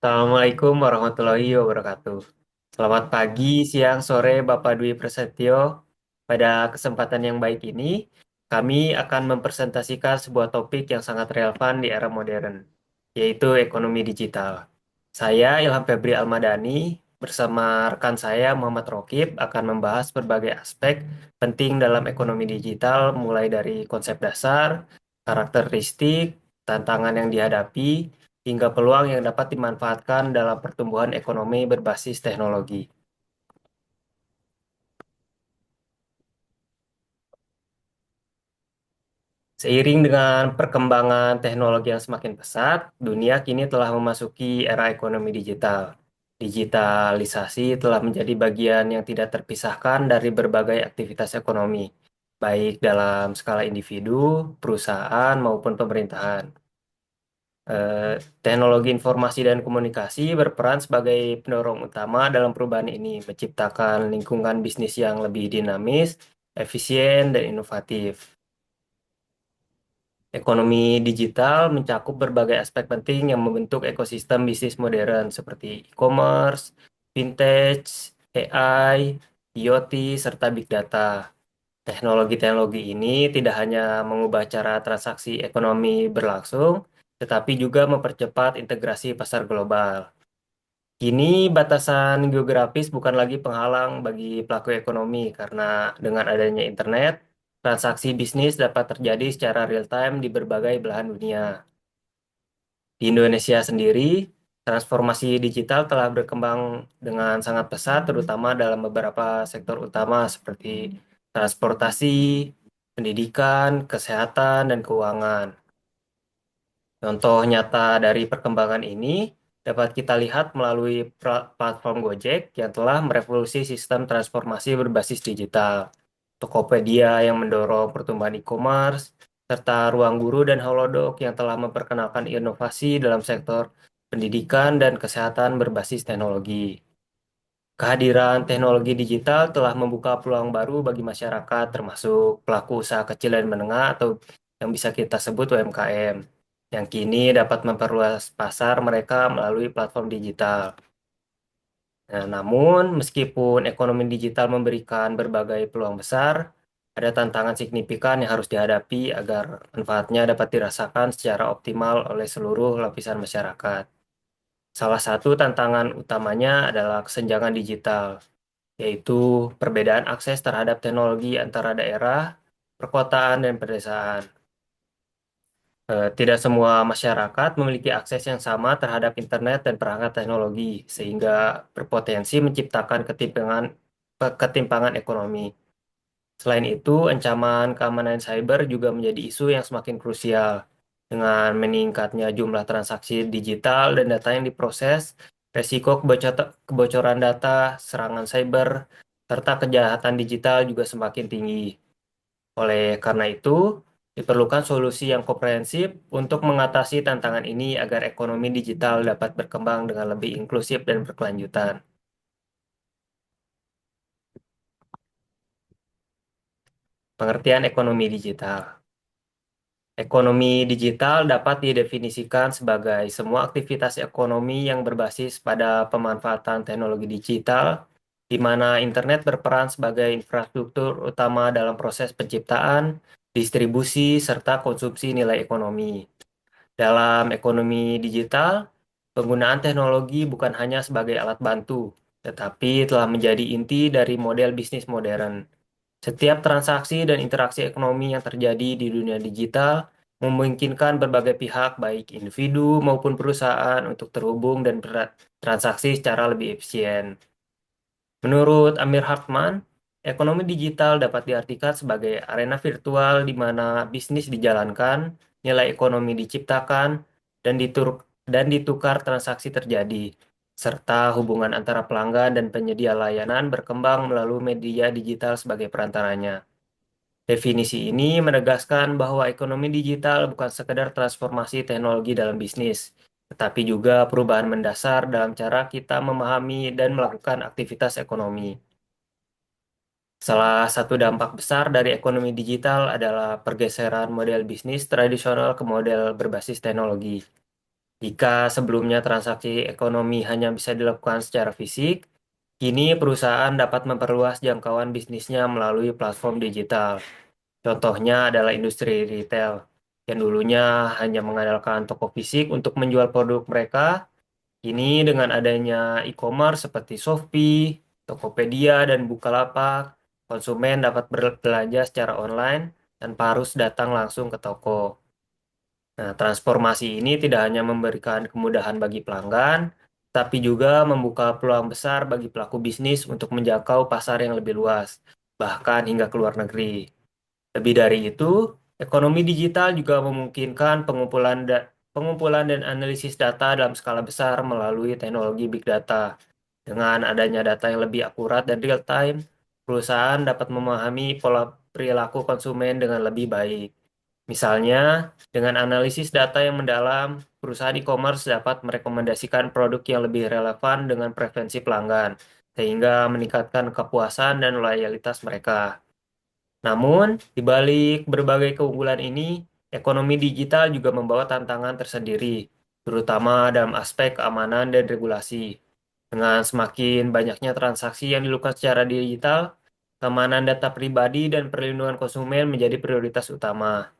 Assalamualaikum warahmatullahi wabarakatuh. Selamat pagi, siang, sore, Bapak Dwi Prasetyo. Pada kesempatan yang baik ini, kami akan mempresentasikan sebuah topik yang sangat relevan di era modern, yaitu ekonomi digital. Saya, Ilham Febri Almadani, bersama rekan saya, Muhammad Rokib, akan membahas berbagai aspek penting dalam ekonomi digital, mulai dari konsep dasar, karakteristik, tantangan yang dihadapi, hingga peluang yang dapat dimanfaatkan dalam pertumbuhan ekonomi berbasis teknologi. Seiring dengan perkembangan teknologi yang semakin pesat, dunia kini telah memasuki era ekonomi digital. Digitalisasi telah menjadi bagian yang tidak terpisahkan dari berbagai aktivitas ekonomi, baik dalam skala individu, perusahaan, maupun pemerintahan. Teknologi informasi dan komunikasi berperan sebagai pendorong utama dalam perubahan ini, menciptakan lingkungan bisnis yang lebih dinamis, efisien, dan inovatif. Ekonomi digital mencakup berbagai aspek penting yang membentuk ekosistem bisnis modern seperti e-commerce, fintech, AI, IoT, serta big data. Teknologi-teknologi ini tidak hanya mengubah cara transaksi ekonomi berlangsung, tetapi juga mempercepat integrasi pasar global. Kini batasan geografis bukan lagi penghalang bagi pelaku ekonomi karena dengan adanya internet, transaksi bisnis dapat terjadi secara real-time di berbagai belahan dunia. Di Indonesia sendiri, transformasi digital telah berkembang dengan sangat pesat, terutama dalam beberapa sektor utama seperti transportasi, pendidikan, kesehatan, dan keuangan. Contoh nyata dari perkembangan ini dapat kita lihat melalui platform Gojek yang telah merevolusi sistem transformasi berbasis digital, Tokopedia yang mendorong pertumbuhan e-commerce, serta Ruang Guru dan Halodoc yang telah memperkenalkan inovasi dalam sektor pendidikan dan kesehatan berbasis teknologi. Kehadiran teknologi digital telah membuka peluang baru bagi masyarakat, termasuk pelaku usaha kecil dan menengah atau yang bisa kita sebut UMKM, yang kini dapat memperluas pasar mereka melalui platform digital. Nah, namun, meskipun ekonomi digital memberikan berbagai peluang besar, ada tantangan signifikan yang harus dihadapi agar manfaatnya dapat dirasakan secara optimal oleh seluruh lapisan masyarakat. Salah satu tantangan utamanya adalah kesenjangan digital, yaitu perbedaan akses terhadap teknologi antara daerah, perkotaan, dan pedesaan. Tidak semua masyarakat memiliki akses yang sama terhadap internet dan perangkat teknologi, sehingga berpotensi menciptakan ketimpangan ekonomi. Selain itu, ancaman keamanan cyber juga menjadi isu yang semakin krusial. Dengan meningkatnya jumlah transaksi digital dan data yang diproses, resiko kebocoran data, serangan cyber, serta kejahatan digital juga semakin tinggi. Oleh karena itu, diperlukan solusi yang komprehensif untuk mengatasi tantangan ini agar ekonomi digital dapat berkembang dengan lebih inklusif dan berkelanjutan. Pengertian ekonomi digital. Ekonomi digital dapat didefinisikan sebagai semua aktivitas ekonomi yang berbasis pada pemanfaatan teknologi digital, di mana internet berperan sebagai infrastruktur utama dalam proses penciptaan, distribusi, serta konsumsi nilai ekonomi. Dalam ekonomi digital, penggunaan teknologi bukan hanya sebagai alat bantu, tetapi telah menjadi inti dari model bisnis modern. Setiap transaksi dan interaksi ekonomi yang terjadi di dunia digital memungkinkan berbagai pihak, baik individu maupun perusahaan, untuk terhubung dan bertransaksi secara lebih efisien. Menurut Amir Hartman, ekonomi digital dapat diartikan sebagai arena virtual di mana bisnis dijalankan, nilai ekonomi diciptakan, dan ditukar transaksi terjadi, serta hubungan antara pelanggan dan penyedia layanan berkembang melalui media digital sebagai perantaranya. Definisi ini menegaskan bahwa ekonomi digital bukan sekedar transformasi teknologi dalam bisnis, tetapi juga perubahan mendasar dalam cara kita memahami dan melakukan aktivitas ekonomi. Salah satu dampak besar dari ekonomi digital adalah pergeseran model bisnis tradisional ke model berbasis teknologi. Jika sebelumnya transaksi ekonomi hanya bisa dilakukan secara fisik, kini perusahaan dapat memperluas jangkauan bisnisnya melalui platform digital. Contohnya adalah industri retail, yang dulunya hanya mengandalkan toko fisik untuk menjual produk mereka. Kini dengan adanya e-commerce seperti Shopee, Tokopedia, dan Bukalapak, konsumen dapat berbelanja secara online tanpa harus datang langsung ke toko. Nah, transformasi ini tidak hanya memberikan kemudahan bagi pelanggan, tapi juga membuka peluang besar bagi pelaku bisnis untuk menjangkau pasar yang lebih luas, bahkan hingga ke luar negeri. Lebih dari itu, ekonomi digital juga memungkinkan pengumpulan dan analisis data dalam skala besar melalui teknologi big data. Dengan adanya data yang lebih akurat dan real time, perusahaan dapat memahami pola perilaku konsumen dengan lebih baik. Misalnya, dengan analisis data yang mendalam, perusahaan e-commerce dapat merekomendasikan produk yang lebih relevan dengan preferensi pelanggan, sehingga meningkatkan kepuasan dan loyalitas mereka. Namun, di balik berbagai keunggulan ini, ekonomi digital juga membawa tantangan tersendiri, terutama dalam aspek keamanan dan regulasi. Dengan semakin banyaknya transaksi yang dilakukan secara digital, keamanan data pribadi dan perlindungan konsumen menjadi prioritas utama.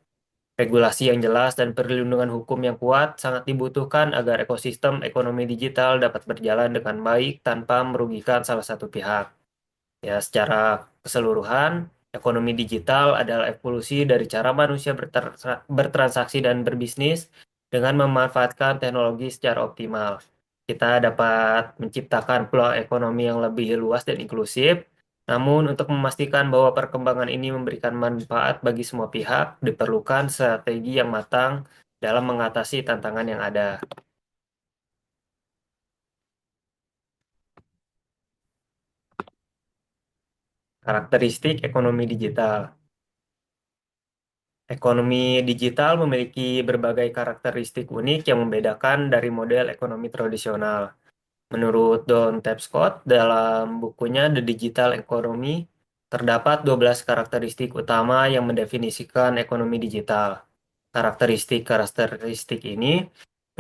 Regulasi yang jelas dan perlindungan hukum yang kuat sangat dibutuhkan agar ekosistem ekonomi digital dapat berjalan dengan baik tanpa merugikan salah satu pihak. Ya, secara keseluruhan, ekonomi digital adalah evolusi dari cara manusia bertransaksi dan berbisnis dengan memanfaatkan teknologi secara optimal. Kita dapat menciptakan peluang ekonomi yang lebih luas dan inklusif, namun untuk memastikan bahwa perkembangan ini memberikan manfaat bagi semua pihak, diperlukan strategi yang matang dalam mengatasi tantangan yang ada. Karakteristik ekonomi digital. Ekonomi digital memiliki berbagai karakteristik unik yang membedakan dari model ekonomi tradisional. Menurut Don Tapscott dalam bukunya The Digital Economy, terdapat 12 karakteristik utama yang mendefinisikan ekonomi digital. Karakteristik-karakteristik ini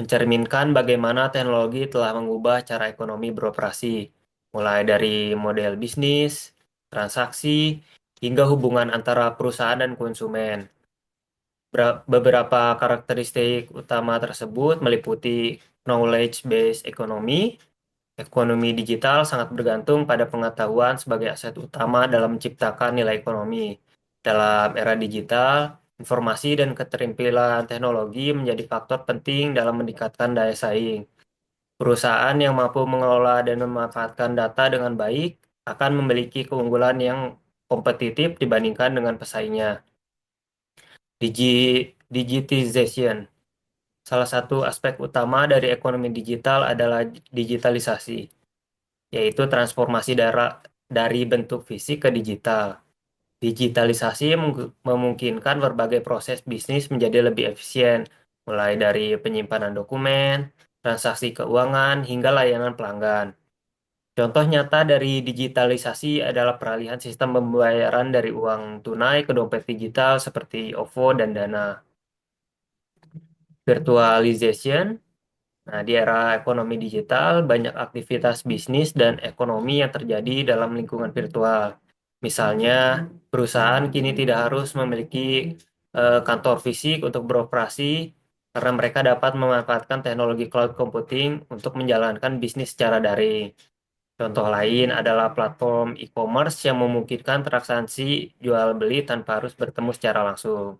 mencerminkan bagaimana teknologi telah mengubah cara ekonomi beroperasi, mulai dari model bisnis, transaksi, hingga hubungan antara perusahaan dan konsumen. Beberapa karakteristik utama tersebut meliputi knowledge-based economy. Ekonomi digital sangat bergantung pada pengetahuan sebagai aset utama dalam menciptakan nilai ekonomi. Dalam era digital, informasi dan keterampilan teknologi menjadi faktor penting dalam meningkatkan daya saing. Perusahaan yang mampu mengelola dan memanfaatkan data dengan baik akan memiliki keunggulan yang kompetitif dibandingkan dengan pesaingnya. Digitization. Salah satu aspek utama dari ekonomi digital adalah digitalisasi, yaitu transformasi dari bentuk fisik ke digital. Digitalisasi memungkinkan berbagai proses bisnis menjadi lebih efisien, mulai dari penyimpanan dokumen, transaksi keuangan, hingga layanan pelanggan. Contoh nyata dari digitalisasi adalah peralihan sistem pembayaran dari uang tunai ke dompet digital seperti OVO dan Dana. Virtualization. Nah, di era ekonomi digital, banyak aktivitas bisnis dan ekonomi yang terjadi dalam lingkungan virtual. Misalnya, perusahaan kini tidak harus memiliki kantor fisik untuk beroperasi karena mereka dapat memanfaatkan teknologi cloud computing untuk menjalankan bisnis secara daring. Contoh lain adalah platform e-commerce yang memungkinkan transaksi jual beli tanpa harus bertemu secara langsung.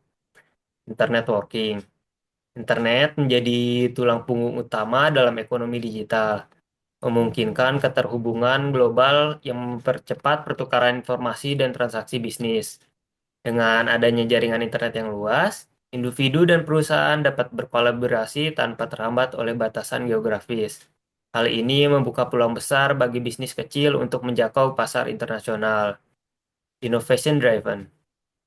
Internet working. Internet menjadi tulang punggung utama dalam ekonomi digital, memungkinkan keterhubungan global yang mempercepat pertukaran informasi dan transaksi bisnis. Dengan adanya jaringan internet yang luas, individu dan perusahaan dapat berkolaborasi tanpa terhambat oleh batasan geografis. Hal ini membuka peluang besar bagi bisnis kecil untuk menjangkau pasar internasional. Innovation driven.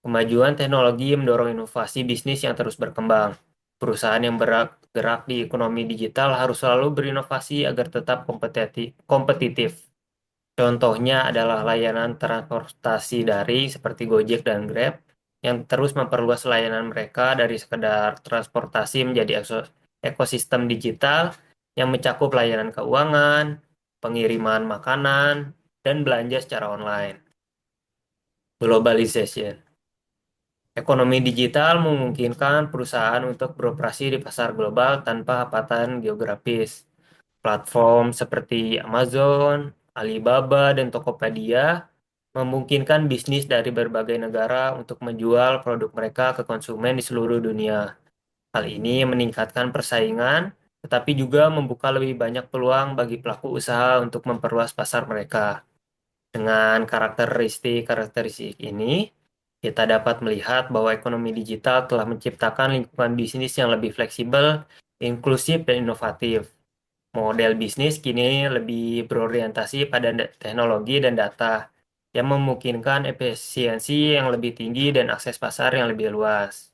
Kemajuan teknologi mendorong inovasi bisnis yang terus berkembang. Perusahaan yang bergerak di ekonomi digital harus selalu berinovasi agar tetap kompetitif. Contohnya adalah layanan transportasi daring seperti Gojek dan Grab yang terus memperluas layanan mereka dari sekedar transportasi menjadi ekosistem digital yang mencakup layanan keuangan, pengiriman makanan, dan belanja secara online. Globalization. Ekonomi digital memungkinkan perusahaan untuk beroperasi di pasar global tanpa hambatan geografis. Platform seperti Amazon, Alibaba, dan Tokopedia memungkinkan bisnis dari berbagai negara untuk menjual produk mereka ke konsumen di seluruh dunia. Hal ini meningkatkan persaingan, tetapi juga membuka lebih banyak peluang bagi pelaku usaha untuk memperluas pasar mereka. Dengan karakteristik-karakteristik ini, kita dapat melihat bahwa ekonomi digital telah menciptakan lingkungan bisnis yang lebih fleksibel, inklusif, dan inovatif. Model bisnis kini lebih berorientasi pada teknologi dan data, yang memungkinkan efisiensi yang lebih tinggi dan akses pasar yang lebih luas.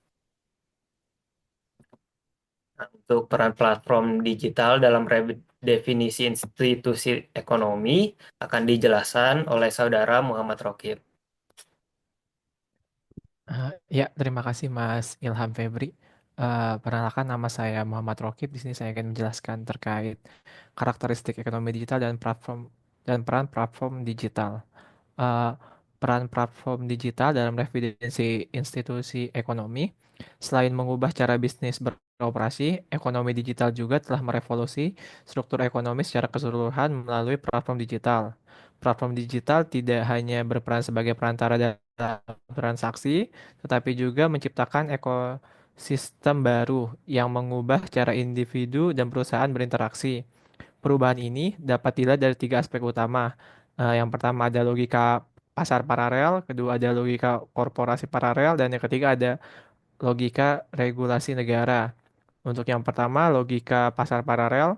Nah, untuk peran platform digital dalam redefinisi institusi ekonomi akan dijelaskan oleh Saudara Muhammad Rokib. Ya, terima kasih Mas Ilham Febri. Perkenalkan nama saya Muhammad Rokib. Di sini saya akan menjelaskan terkait karakteristik ekonomi digital dan peran platform digital. eh, Peran platform digital dalam revidensi institusi ekonomi. Selain mengubah cara bisnis beroperasi, ekonomi digital juga telah merevolusi struktur ekonomi secara keseluruhan melalui platform digital. Platform digital tidak hanya berperan sebagai perantara dalam transaksi, tetapi juga menciptakan ekosistem baru yang mengubah cara individu dan perusahaan berinteraksi. Perubahan ini dapat dilihat dari tiga aspek utama. Yang pertama ada logika pasar paralel, kedua ada logika korporasi paralel, dan yang ketiga ada logika regulasi negara. Untuk yang pertama, logika pasar paralel.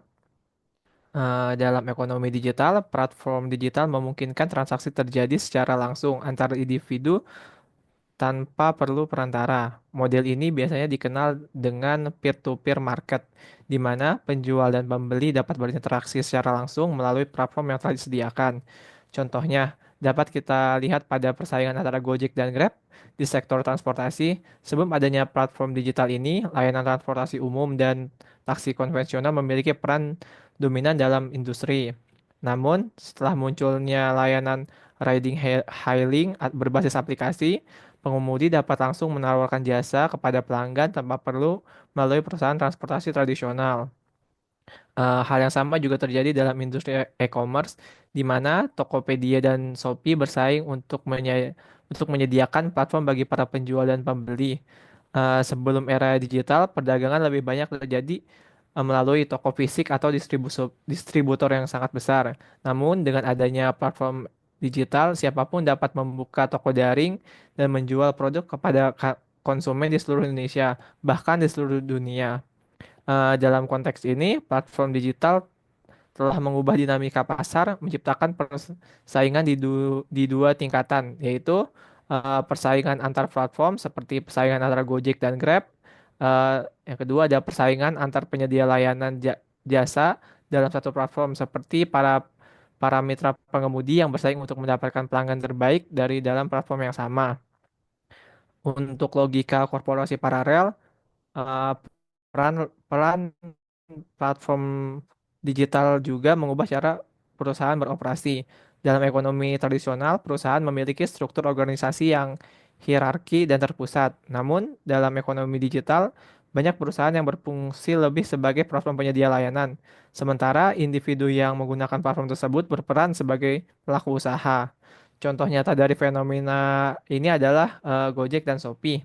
Dalam ekonomi digital, platform digital memungkinkan transaksi terjadi secara langsung antara individu tanpa perlu perantara. Model ini biasanya dikenal dengan peer-to-peer market, di mana penjual dan pembeli dapat berinteraksi secara langsung melalui platform yang telah disediakan. Contohnya, dapat kita lihat pada persaingan antara Gojek dan Grab di sektor transportasi. Sebelum adanya platform digital ini, layanan transportasi umum dan taksi konvensional memiliki peran dominan dalam industri. Namun, setelah munculnya layanan hailing berbasis aplikasi, pengemudi dapat langsung menawarkan jasa kepada pelanggan tanpa perlu melalui perusahaan transportasi tradisional. Hal yang sama juga terjadi dalam industri e-commerce, di mana Tokopedia dan Shopee bersaing untuk menyediakan platform bagi para penjual dan pembeli. Sebelum era digital, perdagangan lebih banyak terjadi melalui toko fisik atau distributor yang sangat besar. Namun, dengan adanya platform digital, siapapun dapat membuka toko daring dan menjual produk kepada konsumen di seluruh Indonesia, bahkan di seluruh dunia. Dalam konteks ini, platform digital telah mengubah dinamika pasar, menciptakan persaingan di dua tingkatan, yaitu persaingan antar platform seperti persaingan antara Gojek dan Grab. Yang kedua ada persaingan antar penyedia layanan jasa dalam satu platform seperti para para mitra pengemudi yang bersaing untuk mendapatkan pelanggan terbaik dari dalam platform yang sama. Untuk logika korporasi paralel, eh, peran peran platform digital juga mengubah cara perusahaan beroperasi. Dalam ekonomi tradisional, perusahaan memiliki struktur organisasi yang hierarki dan terpusat. Namun, dalam ekonomi digital, banyak perusahaan yang berfungsi lebih sebagai platform penyedia layanan. Sementara individu yang menggunakan platform tersebut berperan sebagai pelaku usaha. Contoh nyata dari fenomena ini adalah Gojek dan Shopee.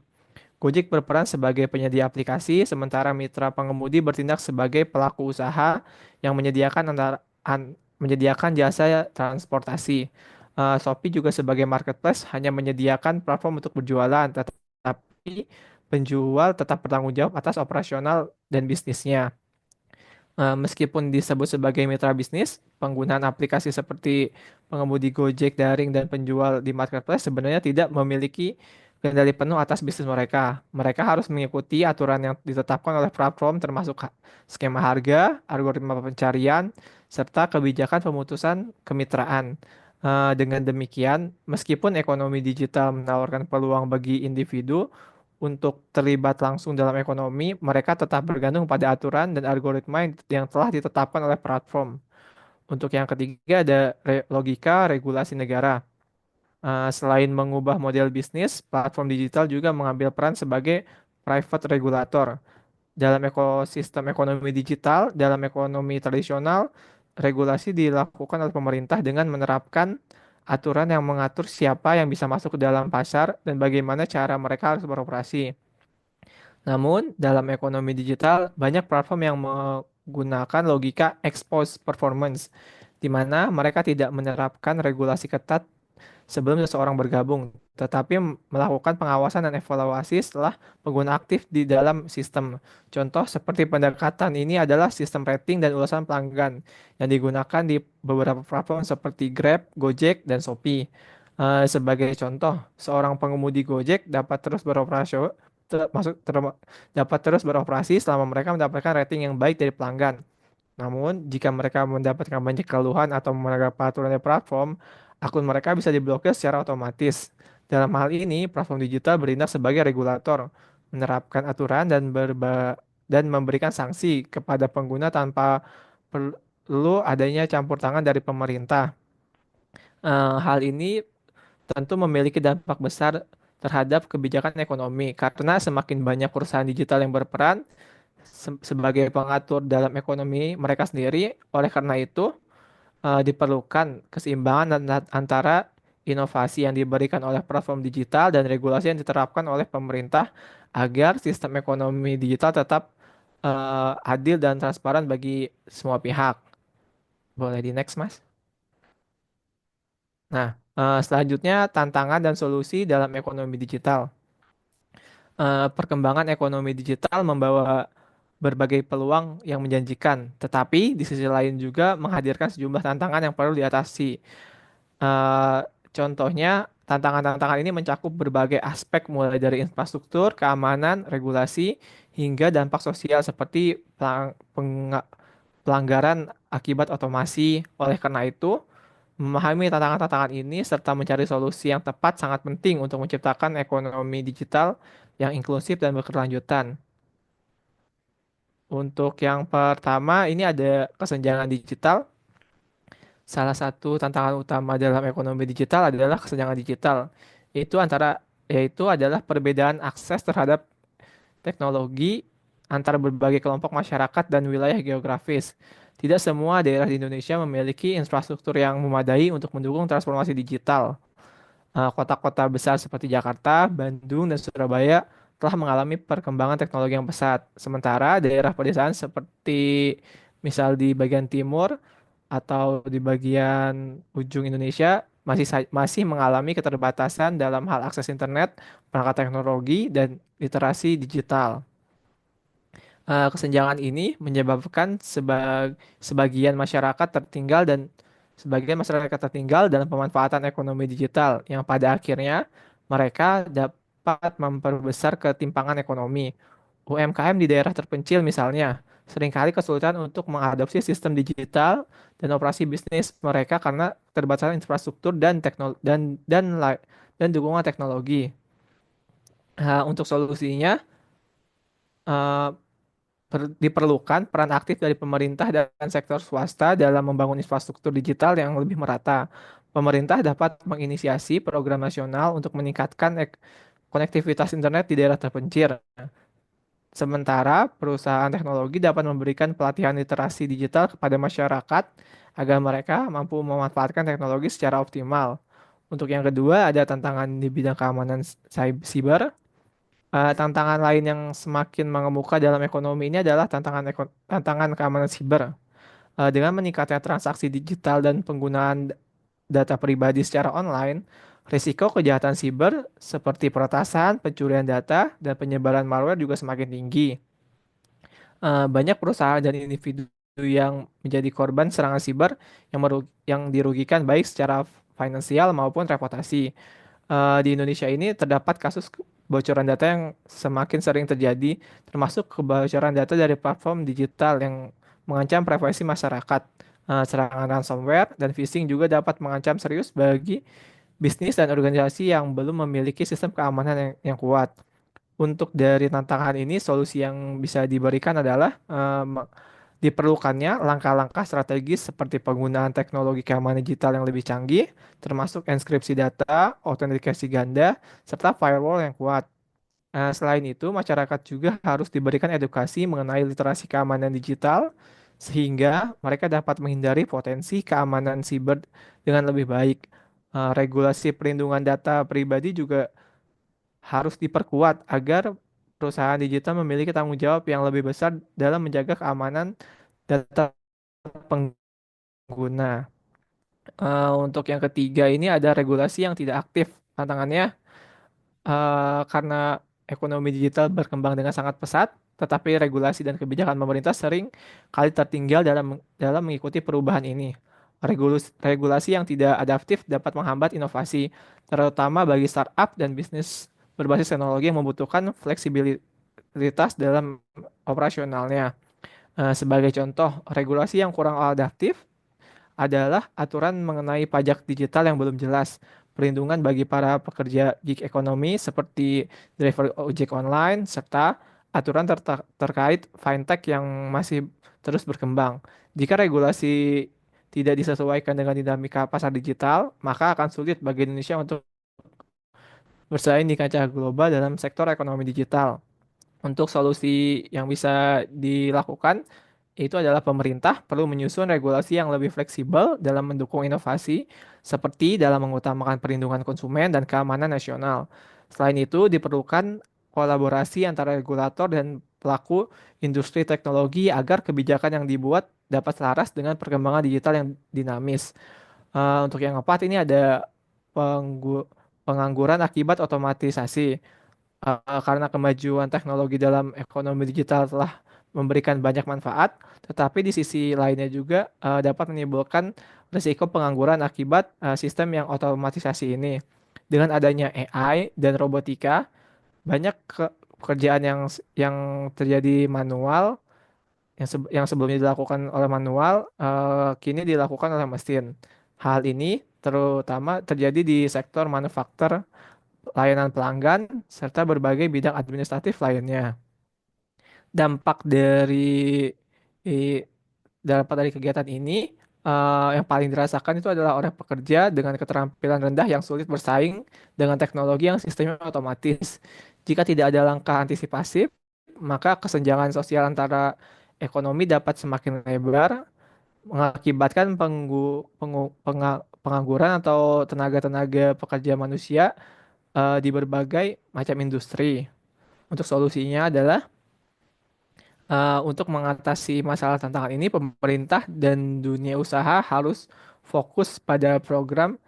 Gojek berperan sebagai penyedia aplikasi, sementara mitra pengemudi bertindak sebagai pelaku usaha yang menyediakan jasa transportasi. Shopee juga sebagai marketplace hanya menyediakan platform untuk berjualan, tetapi penjual tetap bertanggung jawab atas operasional dan bisnisnya. Meskipun disebut sebagai mitra bisnis, penggunaan aplikasi seperti pengemudi Gojek daring dan penjual di marketplace sebenarnya tidak memiliki kendali penuh atas bisnis mereka. Mereka harus mengikuti aturan yang ditetapkan oleh platform termasuk skema harga, algoritma pencarian, serta kebijakan pemutusan kemitraan. Dengan demikian, meskipun ekonomi digital menawarkan peluang bagi individu untuk terlibat langsung dalam ekonomi, mereka tetap bergantung pada aturan dan algoritma yang telah ditetapkan oleh platform. Untuk yang ketiga ada logika regulasi negara. Selain mengubah model bisnis, platform digital juga mengambil peran sebagai private regulator. Dalam ekosistem ekonomi digital, dalam ekonomi tradisional, regulasi dilakukan oleh pemerintah dengan menerapkan aturan yang mengatur siapa yang bisa masuk ke dalam pasar dan bagaimana cara mereka harus beroperasi. Namun, dalam ekonomi digital, banyak platform yang menggunakan logika ex post performance, di mana mereka tidak menerapkan regulasi ketat sebelum seseorang bergabung, tetapi melakukan pengawasan dan evaluasi setelah pengguna aktif di dalam sistem. Contoh seperti pendekatan ini adalah sistem rating dan ulasan pelanggan yang digunakan di beberapa platform seperti Grab, Gojek, dan Shopee. Sebagai contoh, seorang pengemudi Gojek dapat terus beroperasi ter- masuk ter- dapat terus beroperasi selama mereka mendapatkan rating yang baik dari pelanggan. Namun, jika mereka mendapatkan banyak keluhan atau melanggar peraturan dari platform, akun mereka bisa diblokir secara otomatis. Dalam hal ini, platform digital bertindak sebagai regulator, menerapkan aturan dan memberikan sanksi kepada pengguna tanpa perlu adanya campur tangan dari pemerintah. Hal ini tentu memiliki dampak besar terhadap kebijakan ekonomi karena semakin banyak perusahaan digital yang berperan sebagai pengatur dalam ekonomi mereka sendiri. Oleh karena itu, diperlukan keseimbangan antara inovasi yang diberikan oleh platform digital dan regulasi yang diterapkan oleh pemerintah agar sistem ekonomi digital tetap adil dan transparan bagi semua pihak. Boleh di next, Mas? Nah, selanjutnya tantangan dan solusi dalam ekonomi digital. Perkembangan ekonomi digital membawa berbagai peluang yang menjanjikan, tetapi di sisi lain juga menghadirkan sejumlah tantangan yang perlu diatasi. Eh, Contohnya, tantangan-tantangan ini mencakup berbagai aspek mulai dari infrastruktur, keamanan, regulasi, hingga dampak sosial seperti pelanggaran akibat otomasi. Oleh karena itu, memahami tantangan-tantangan ini serta mencari solusi yang tepat sangat penting untuk menciptakan ekonomi digital yang inklusif dan berkelanjutan. Untuk yang pertama, ini ada kesenjangan digital. Salah satu tantangan utama dalam ekonomi digital adalah kesenjangan digital. Yaitu adalah perbedaan akses terhadap teknologi antara berbagai kelompok masyarakat dan wilayah geografis. Tidak semua daerah di Indonesia memiliki infrastruktur yang memadai untuk mendukung transformasi digital. Kota-kota besar seperti Jakarta, Bandung, dan Surabaya telah mengalami perkembangan teknologi yang pesat. Sementara daerah pedesaan seperti misal di bagian timur atau di bagian ujung Indonesia masih mengalami keterbatasan dalam hal akses internet, perangkat teknologi, dan literasi digital. Kesenjangan ini menyebabkan sebagian masyarakat tertinggal dan sebagian masyarakat tertinggal dalam pemanfaatan ekonomi digital yang pada akhirnya mereka dapat memperbesar ketimpangan ekonomi. UMKM di daerah terpencil misalnya seringkali kesulitan untuk mengadopsi sistem digital dan operasi bisnis mereka karena keterbatasan infrastruktur dan dan dukungan teknologi. Untuk solusinya, eh, diperlukan peran aktif dari pemerintah dan sektor swasta dalam membangun infrastruktur digital yang lebih merata. Pemerintah dapat menginisiasi program nasional untuk meningkatkan konektivitas internet di daerah terpencil. Sementara perusahaan teknologi dapat memberikan pelatihan literasi digital kepada masyarakat agar mereka mampu memanfaatkan teknologi secara optimal. Untuk yang kedua, ada tantangan di bidang keamanan siber. Tantangan lain yang semakin mengemuka dalam ekonomi ini adalah tantangan keamanan siber. Dengan meningkatnya transaksi digital dan penggunaan data pribadi secara online, risiko kejahatan siber seperti peretasan, pencurian data, dan penyebaran malware juga semakin tinggi. Banyak perusahaan dan individu yang menjadi korban serangan siber yang dirugikan baik secara finansial maupun reputasi. Di Indonesia ini terdapat kasus kebocoran data yang semakin sering terjadi, termasuk kebocoran data dari platform digital yang mengancam privasi masyarakat. Serangan ransomware dan phishing juga dapat mengancam serius bagi bisnis dan organisasi yang belum memiliki sistem keamanan yang kuat. Untuk dari tantangan ini, solusi yang bisa diberikan adalah diperlukannya langkah-langkah strategis seperti penggunaan teknologi keamanan digital yang lebih canggih, termasuk enkripsi data, autentikasi ganda, serta firewall yang kuat. Selain itu, masyarakat juga harus diberikan edukasi mengenai literasi keamanan digital, sehingga mereka dapat menghindari potensi keamanan siber dengan lebih baik. Regulasi perlindungan data pribadi juga harus diperkuat agar perusahaan digital memiliki tanggung jawab yang lebih besar dalam menjaga keamanan data pengguna. Untuk yang ketiga ini ada regulasi yang tidak aktif. Tantangannya karena ekonomi digital berkembang dengan sangat pesat, tetapi regulasi dan kebijakan pemerintah sering kali tertinggal dalam mengikuti perubahan ini. Regulasi yang tidak adaptif dapat menghambat inovasi, terutama bagi startup dan bisnis berbasis teknologi yang membutuhkan fleksibilitas dalam operasionalnya. Sebagai contoh, regulasi yang kurang adaptif adalah aturan mengenai pajak digital yang belum jelas, perlindungan bagi para pekerja gig ekonomi seperti driver ojek online, serta aturan terkait fintech yang masih terus berkembang. Jika regulasi tidak disesuaikan dengan dinamika pasar digital, maka akan sulit bagi Indonesia untuk bersaing di kancah global dalam sektor ekonomi digital. Untuk solusi yang bisa dilakukan, itu adalah pemerintah perlu menyusun regulasi yang lebih fleksibel dalam mendukung inovasi, seperti dalam mengutamakan perlindungan konsumen dan keamanan nasional. Selain itu, diperlukan kolaborasi antara regulator dan pelaku industri teknologi agar kebijakan yang dibuat dapat selaras dengan perkembangan digital yang dinamis. Untuk yang keempat, ini ada pengangguran akibat otomatisasi. Karena kemajuan teknologi dalam ekonomi digital telah memberikan banyak manfaat, tetapi di sisi lainnya juga dapat menimbulkan risiko pengangguran akibat sistem yang otomatisasi ini. Dengan adanya AI dan robotika, banyak pekerjaan yang terjadi manual, yang sebelumnya dilakukan oleh manual, kini dilakukan oleh mesin. Hal ini terutama terjadi di sektor manufaktur, layanan pelanggan, serta berbagai bidang administratif lainnya. Dampak i- dampak dari kegiatan ini yang paling dirasakan itu adalah orang pekerja dengan keterampilan rendah yang sulit bersaing dengan teknologi yang sistemnya otomatis. Jika tidak ada langkah antisipasi, maka kesenjangan sosial antara ekonomi dapat semakin lebar, mengakibatkan pengangguran atau tenaga-tenaga pekerja manusia di berbagai macam industri. Untuk solusinya adalah untuk mengatasi masalah tantangan ini, pemerintah dan dunia usaha harus fokus pada program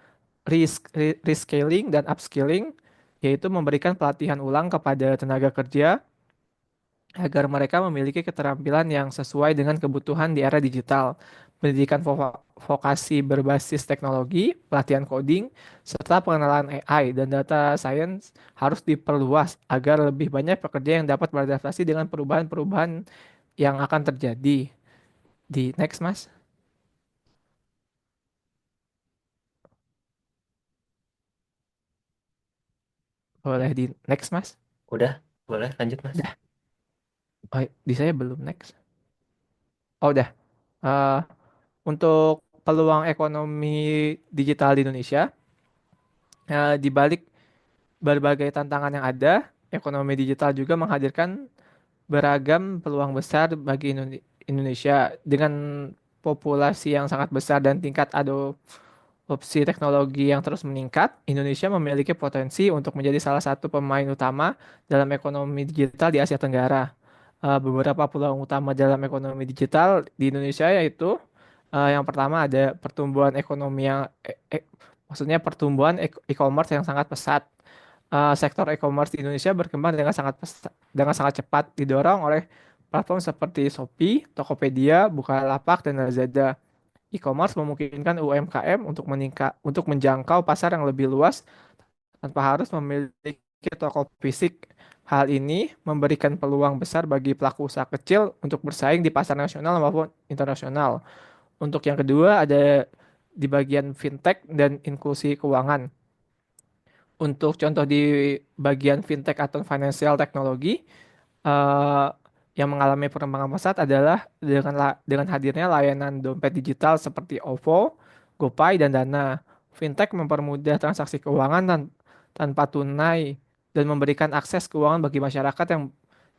reskilling dan upskilling, yaitu memberikan pelatihan ulang kepada tenaga kerja agar mereka memiliki keterampilan yang sesuai dengan kebutuhan di era digital. Pendidikan vokasi berbasis teknologi, pelatihan coding, serta pengenalan AI dan data science harus diperluas agar lebih banyak pekerja yang dapat beradaptasi dengan perubahan-perubahan yang akan terjadi. Di next, Mas. Boleh di next, Mas. Udah, boleh lanjut Mas. Udah. Oh, di saya belum next. Oh, udah. Eh, untuk peluang ekonomi digital di Indonesia, di balik berbagai tantangan yang ada, ekonomi digital juga menghadirkan beragam peluang besar bagi Indonesia dengan populasi yang sangat besar dan tingkat adopsi teknologi yang terus meningkat. Indonesia memiliki potensi untuk menjadi salah satu pemain utama dalam ekonomi digital di Asia Tenggara. Beberapa peluang utama dalam ekonomi digital di Indonesia yaitu yang pertama ada pertumbuhan ekonomi yang maksudnya pertumbuhan e-commerce yang sangat pesat. Sektor e-commerce di Indonesia berkembang dengan sangat cepat, didorong oleh platform seperti Shopee, Tokopedia, Bukalapak, dan Lazada. E-commerce memungkinkan UMKM untuk menjangkau pasar yang lebih luas tanpa harus memiliki toko fisik. Hal ini memberikan peluang besar bagi pelaku usaha kecil untuk bersaing di pasar nasional maupun internasional. Untuk yang kedua ada di bagian fintech dan inklusi keuangan. Untuk contoh di bagian fintech atau financial technology, eh, yang mengalami perkembangan pesat adalah dengan hadirnya layanan dompet digital seperti OVO, GoPay, dan Dana. Fintech mempermudah transaksi keuangan tanpa tunai dan memberikan akses keuangan bagi masyarakat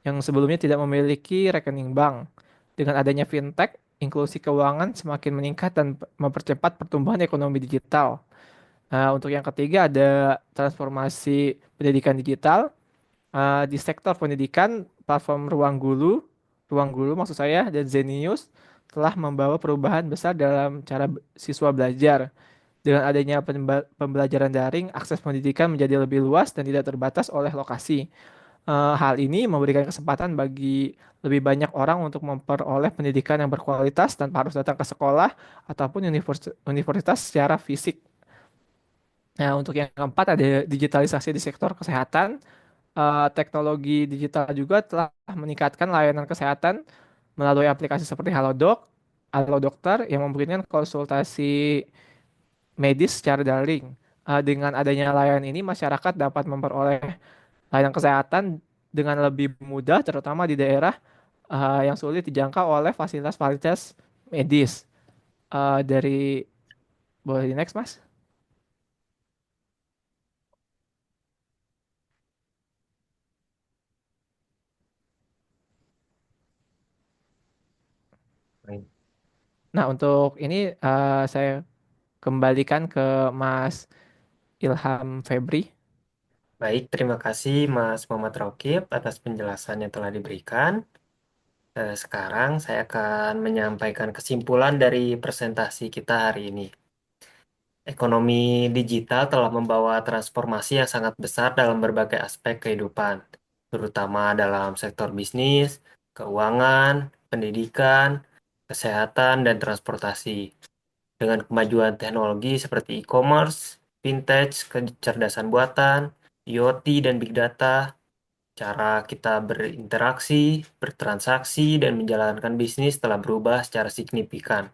yang sebelumnya tidak memiliki rekening bank. Dengan adanya fintech, inklusi keuangan semakin meningkat dan mempercepat pertumbuhan ekonomi digital. Nah, untuk yang ketiga ada transformasi pendidikan digital. Di sektor pendidikan, platform Ruang Guru maksud saya, dan Zenius telah membawa perubahan besar dalam cara siswa belajar. Dengan adanya pembelajaran daring, akses pendidikan menjadi lebih luas dan tidak terbatas oleh lokasi. Hal ini memberikan kesempatan bagi lebih banyak orang untuk memperoleh pendidikan yang berkualitas tanpa harus datang ke sekolah ataupun universitas secara fisik. Nah, untuk yang keempat ada digitalisasi di sektor kesehatan. Teknologi digital juga telah meningkatkan layanan kesehatan melalui aplikasi seperti Halodoc, Halo Dokter yang memberikan konsultasi medis secara daring. Dengan adanya layanan ini, masyarakat dapat memperoleh layanan kesehatan dengan lebih mudah, terutama di daerah yang sulit dijangkau oleh fasilitas-fasilitas medis. Dari boleh di next, Mas? Nah, untuk ini saya kembalikan ke Mas Ilham Febri. Baik, terima kasih Mas Muhammad Rokib atas penjelasan yang telah diberikan. Sekarang saya akan menyampaikan kesimpulan dari presentasi kita hari ini. Ekonomi digital telah membawa transformasi yang sangat besar dalam berbagai aspek kehidupan, terutama dalam sektor bisnis, keuangan, pendidikan, kesehatan, dan transportasi. Dengan kemajuan teknologi seperti e-commerce, fintech, kecerdasan buatan, IoT, dan big data, cara kita berinteraksi, bertransaksi, dan menjalankan bisnis telah berubah secara signifikan.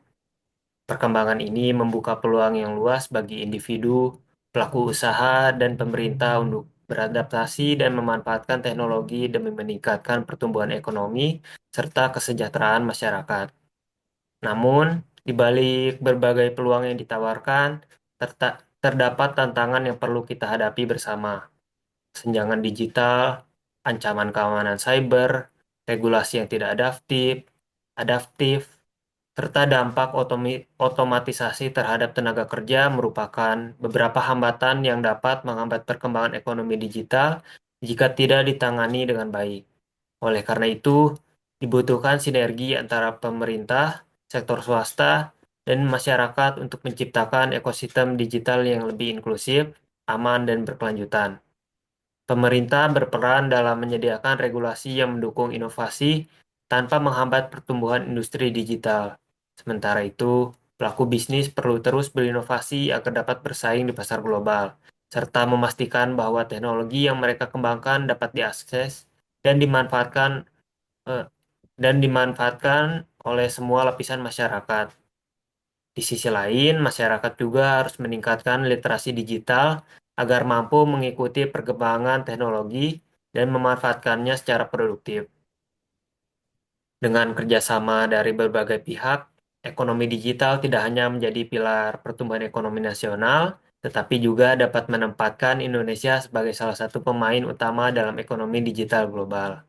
Perkembangan ini membuka peluang yang luas bagi individu, pelaku usaha, dan pemerintah untuk beradaptasi dan memanfaatkan teknologi demi meningkatkan pertumbuhan ekonomi serta kesejahteraan masyarakat. Namun, di balik berbagai peluang yang ditawarkan, terdapat tantangan yang perlu kita hadapi bersama. Kesenjangan digital, ancaman keamanan cyber, regulasi yang tidak adaptif, serta dampak otomatisasi terhadap tenaga kerja merupakan beberapa hambatan yang dapat menghambat perkembangan ekonomi digital jika tidak ditangani dengan baik. Oleh karena itu, dibutuhkan sinergi antara pemerintah, sektor swasta, dan masyarakat untuk menciptakan ekosistem digital yang lebih inklusif, aman, dan berkelanjutan. Pemerintah berperan dalam menyediakan regulasi yang mendukung inovasi tanpa menghambat pertumbuhan industri digital. Sementara itu, pelaku bisnis perlu terus berinovasi agar dapat bersaing di pasar global, serta memastikan bahwa teknologi yang mereka kembangkan dapat diakses dan eh, dimanfaatkan oleh semua lapisan masyarakat. Di sisi lain, masyarakat juga harus meningkatkan literasi digital agar mampu mengikuti perkembangan teknologi dan memanfaatkannya secara produktif. Dengan kerjasama dari berbagai pihak, ekonomi digital tidak hanya menjadi pilar pertumbuhan ekonomi nasional, tetapi juga dapat menempatkan Indonesia sebagai salah satu pemain utama dalam ekonomi digital global.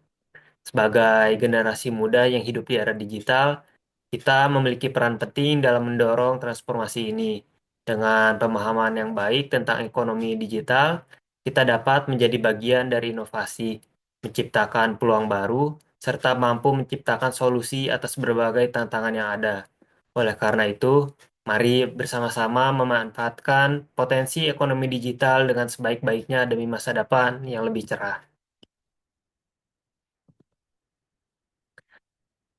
Sebagai generasi muda yang hidup di era digital, kita memiliki peran penting dalam mendorong transformasi ini. Dengan pemahaman yang baik tentang ekonomi digital, kita dapat menjadi bagian dari inovasi, menciptakan peluang baru, serta mampu menciptakan solusi atas berbagai tantangan yang ada. Oleh karena itu, mari bersama-sama memanfaatkan potensi ekonomi digital dengan sebaik-baiknya demi masa depan yang lebih cerah.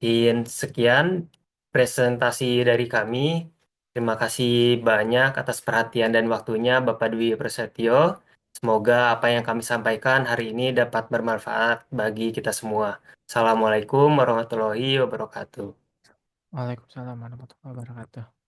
Dan sekian presentasi dari kami. Terima kasih banyak atas perhatian dan waktunya Bapak Dwi Prasetyo. Semoga apa yang kami sampaikan hari ini dapat bermanfaat bagi kita semua. Assalamualaikum warahmatullahi wabarakatuh. Waalaikumsalam warahmatullahi wabarakatuh.